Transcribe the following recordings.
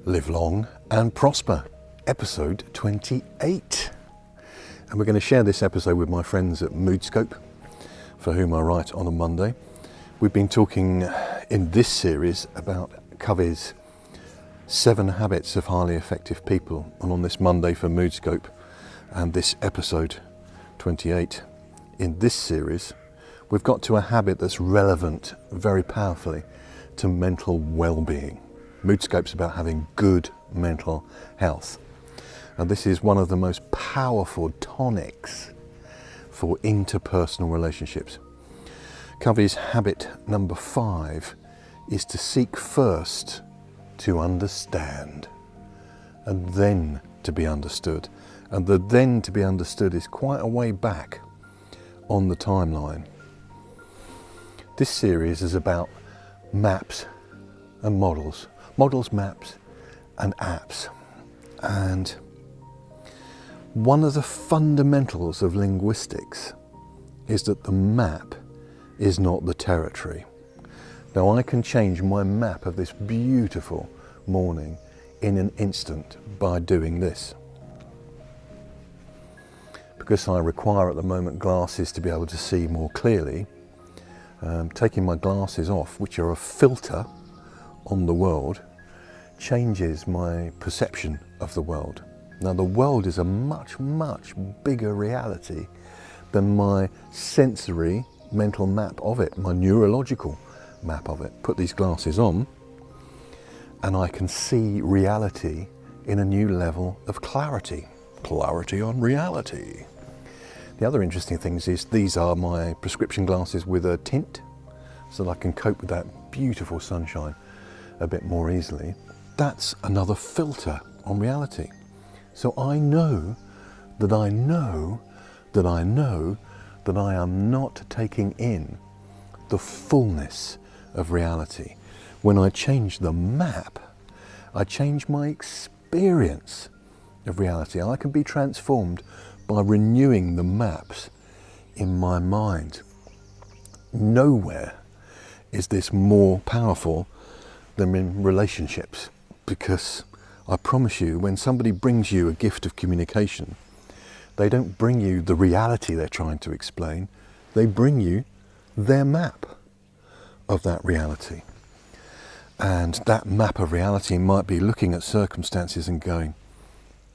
Live long and prosper, episode 28. And we're going to share this episode with my friends at Moodscope, for whom I write on a Monday. We've been talking in this series about Covey's 7 Habits of Highly Effective People. And on this Monday for Moodscope and this episode 28, in this series, we've got to a habit that's relevant very powerfully to mental well-being. Moodscope's about having good mental health. And this is one of the most powerful tonics for interpersonal relationships. Covey's habit number 5 is to seek first to understand and then to be understood. And the then to be understood is quite a way back on the timeline. This series is about maps and models. Models, maps and apps. And one of the fundamentals of linguistics is that the map is not the territory. Now I can change my map of this beautiful morning in an instant by doing this. Because I require at the moment glasses to be able to see more clearly, taking my glasses off, which are a filter on the world, changes my perception of the world. Now the world is a much, much bigger reality than my sensory mental map of it, my neurological map of it. Put these glasses on and I can see reality in a new level of clarity. Clarity on reality. The other interesting things is these are my prescription glasses with a tint, so that I can cope with that beautiful sunshine a bit more easily. That's another filter on reality. So I know that I know that I know that I am not taking in the fullness of reality. When I change the map, I change my experience of reality. I can be transformed by renewing the maps in my mind. Nowhere is this more powerful than in relationships, because I promise you, when somebody brings you a gift of communication, they don't bring you the reality they're trying to explain, they bring you their map of that reality. And that map of reality might be looking at circumstances and going,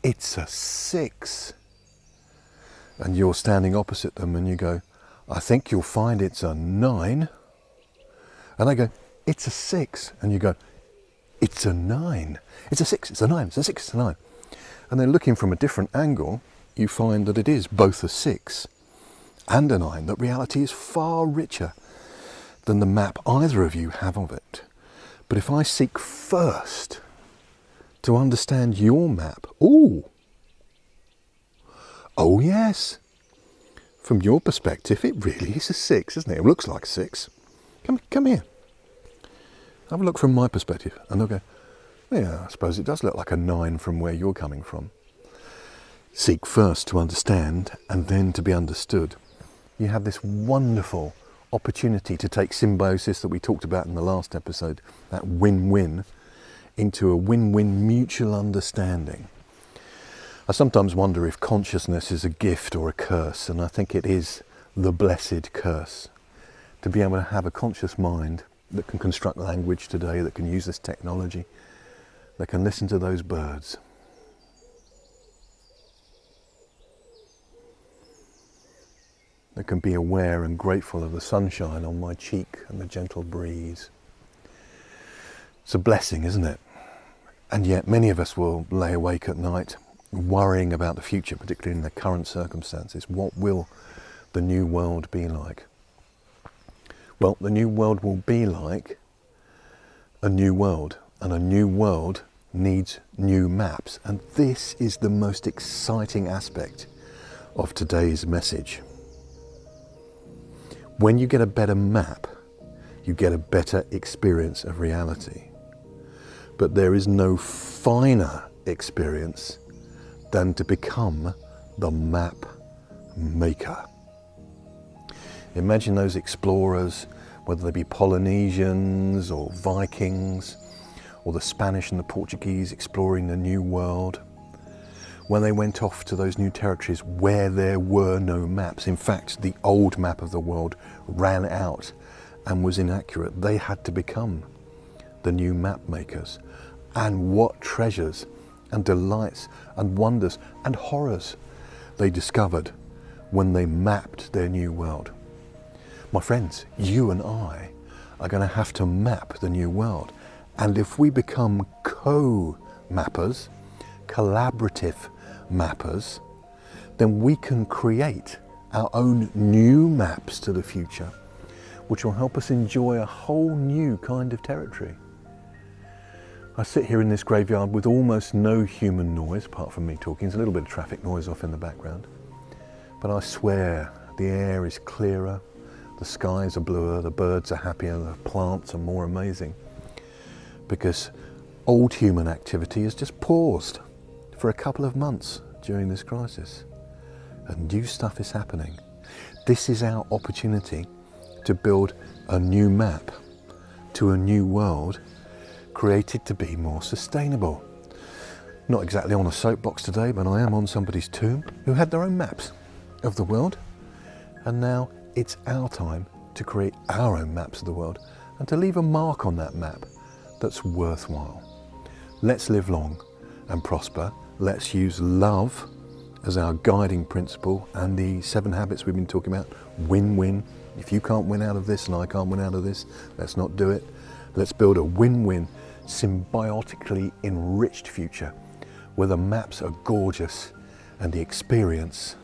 it's a 6. And you're standing opposite them and you go, I think you'll find it's a 9. And they go, it's a 6. And you go, it's a 9. It's a 6, it's a 9, it's a 6, it's a 9. And then looking from a different angle, you find that it is both a 6 and a 9, that reality is far richer than the map either of you have of it. But if I seek first to understand your map, oh yes, from your perspective, it really is a 6, isn't it? It looks like 6. Come here. Have a look from my perspective. And they'll go, yeah, I suppose it does look like a 9 from where you're coming from. Seek first to understand and then to be understood. You have this wonderful opportunity to take symbiosis that we talked about in the last episode, that win-win, into a win-win mutual understanding. I sometimes wonder if consciousness is a gift or a curse, and I think it is the blessed curse. To be able to have a conscious mind that can construct language today, that can use this technology, that can listen to those birds. That can be aware and grateful of the sunshine on my cheek and the gentle breeze. It's a blessing, isn't it? And yet many of us will lay awake at night worrying about the future, particularly in the current circumstances. What will the new world be like? Well, the new world will be like a new world, and a new world needs new maps. And this is the most exciting aspect of today's message. When you get a better map, you get a better experience of reality. But there is no finer experience than to become the map maker. Imagine those explorers, whether they be Polynesians or Vikings or the Spanish and the Portuguese exploring the New World, when they went off to those new territories where there were no maps. In fact, the old map of the world ran out and was inaccurate. They had to become the new map makers. And what treasures and delights and wonders and horrors they discovered when they mapped their new world. My friends, you and I are going to have to map the new world. And if we become co-mappers, collaborative mappers, then we can create our own new maps to the future, which will help us enjoy a whole new kind of territory. I sit here in this graveyard with almost no human noise, apart from me talking. There's a little bit of traffic noise off in the background. But I swear, the air is clearer, the skies are bluer, the birds are happier, the plants are more amazing. Because old human activity has just paused for a couple of months during this crisis. And new stuff is happening. This is our opportunity to build a new map to a new world created to be more sustainable. Not exactly on a soapbox today, but I am on somebody's tomb who had their own maps of the world. And now it's our time to create our own maps of the world and to leave a mark on that map that's worthwhile. Let's live long and prosper. Let's use love as our guiding principle, and the 7 habits we've been talking about. Win-win. If you can't win out of this and I can't win out of this, let's not do it. Let's build a win-win, symbiotically enriched future where the maps are gorgeous and the experience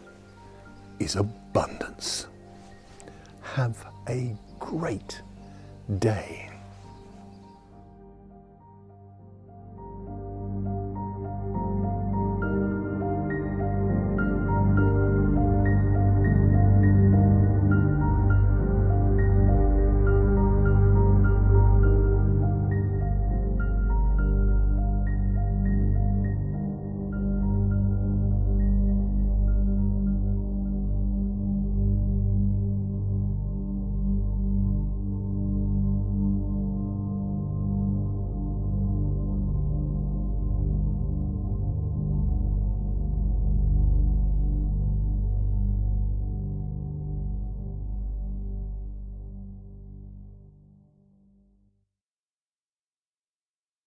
is abundance. Have a great day.